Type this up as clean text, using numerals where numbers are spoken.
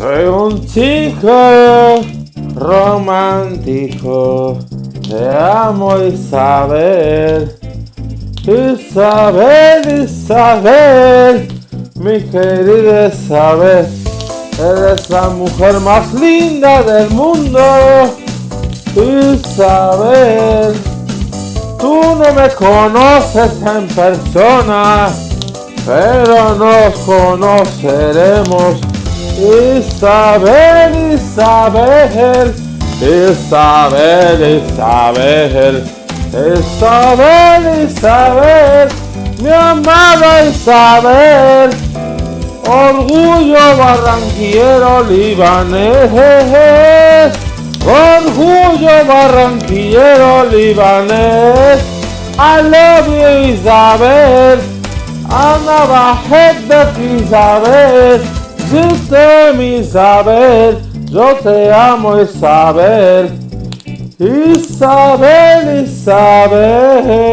Soy un chico romántico. Te amo, Isabel. Isabel, Isabel, mi querida Isabel. Eres la mujer más linda del mundo. Isabel, tú no me conoces en persona, pero nos conoceremos. Isabel, Isabel, Isabel, Isabel, Isabel, Isabel, mi amada Isabel, orgullo barranquillero libanés, orgullo barranquillero libanés. I love you, Isabel, Ana Bajet Isabel, yo te amo, Isabel, yo te amo, Isabel, Isabel, Isabel.